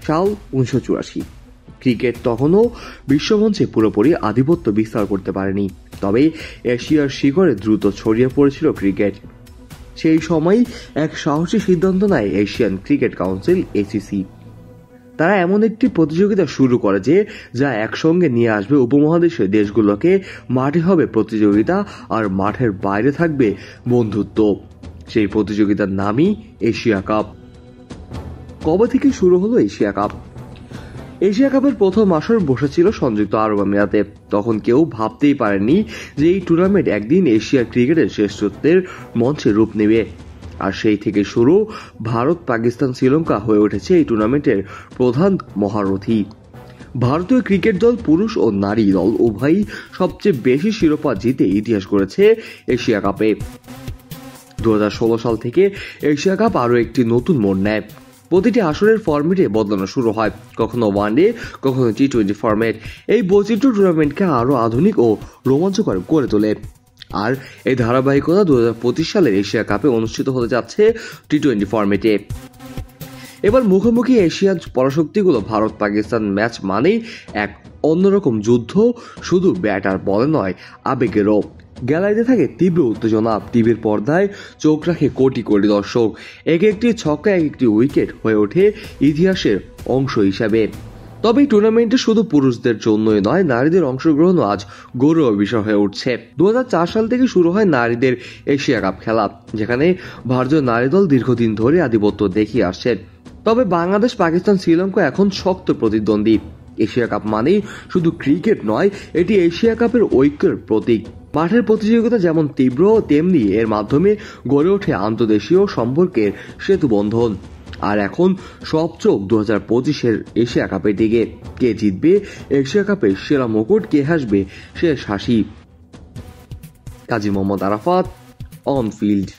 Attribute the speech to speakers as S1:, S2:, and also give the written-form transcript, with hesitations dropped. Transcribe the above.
S1: সাল 1984। ক্রিকেট তখনও বিশ্বমঞ্চে পুরোপুরি আধিপত্য বিস্তার করতে পারেনি, তবে এশিয়ার শিখরে দ্রুত ছড়িয়ে পড়েছিল ক্রিকেট। সেই সময় এক সাহসী সিদ্ধান্ত নেয় এশিয়ান ক্রিকেট কাউন্সিল (ACC)। তারা এমন একটি প্রতিযোগিতা শুরু করে যা একসঙ্গে নিয়ে আসবে উপমহাদেশের দেশগুলোকে। মাঠে হবে প্রতিযোগিতা আর মাঠের বাইরে থাকবে বন্ধুত্ব। সেই প্রতিযোগিতার নামই এশিয়া কাপ। কবে থেকে শুরু হলো এশিয়া কাপ? এশিয়া কাপের প্রথম আসর বসেছিল সংযুক্ত আরব আমিরাতে। তখন কেউ ভাবতেই পারেনি যে এই টুর্নামেন্ট একদিন এশিয়া ক্রিকেটের শ্রেষ্ঠত্বের মঞ্চে রূপ নেবে। আর সেই থেকে শুরু। ভারত, পাকিস্তান, শ্রীলঙ্কা হয়ে উঠেছে এই টুর্নামেন্টের প্রধান মহারথী। ভারতীয় ক্রিকেট দল, পুরুষ ও নারী দল উভয়ই সবচেয়ে বেশি শিরোপা জিতে ইতিহাস গড়েছে এশিয়া কাপে। 2016 সাল থেকে এশিয়া কাপ আরও একটি নতুন মোড় নেয়। প্রতিটি আসরের ফরম্যাটে বদলানো শুরু হয়, কখনো ওয়ানডে, কখনো T20 ফরম্যাট। এই বৈচিত্র্য টুর্নামেন্টকে আরও আধুনিক ও রোমাঞ্চকর করে তোলে। আর এই ধারাবাহিকতা 2025 সালের এশিয়া কাপে অনুষ্ঠিত হতে যাচ্ছে T20 ফরম্যাটে। এবার মুখোমুখি এশিয়ান পরাশক্তিগুলো। ভারত পাকিস্তান ম্যাচ মানেই এক অন্যরকম যুদ্ধ, শুধু ব্যাট আর বলে নয়, আবেগেরও। গ্যালারিতে থাকে তীব্র উত্তেজনা, টিভির পর্দায় চোখ রাখে কোটি কোটি দর্শক। এক একটি ছক্কা, এক একটি উইকেট হয়ে ওঠে ইতিহাসের অংশ হিসাবে। তবে এই টুর্নামেন্টে শুধু পুরুষদের জন্যই নয়, নারীদের অংশগ্রহণও আজ গৌরবের বিষয় হয়ে উঠছে। 2004 সাল থেকে শুরু হয় নারীদের এশিয়া কাপ খেলা, যেখানে ভারতীয় নারী দল দীর্ঘদিন ধরে আধিপত্য দেখিয়ে আসছে। তবে বাংলাদেশ, পাকিস্তান, শ্রীলঙ্কা এখন শক্ত প্রতিদ্বন্দ্বী। এশিয়া কাপ মানেই শুধু ক্রিকেট নয়, এটি এশিয়া কাপের ঐক্যের প্রতীক। মাঠের প্রতিযোগিতা যেমন তীব্র, তেমনি এর মাধ্যমে গড়ে ওঠে আন্তর্দেশীয় সম্পর্কের সেতুবন্ধন। আর এখন সব চোখ 2025-এর এশিয়া কাপের দিকে। কে জিতবে এশিয়া কাপের সেরা মুকুট, কে হাসবে শেষ হাসি? Kazi Mohammad Arafat, on field.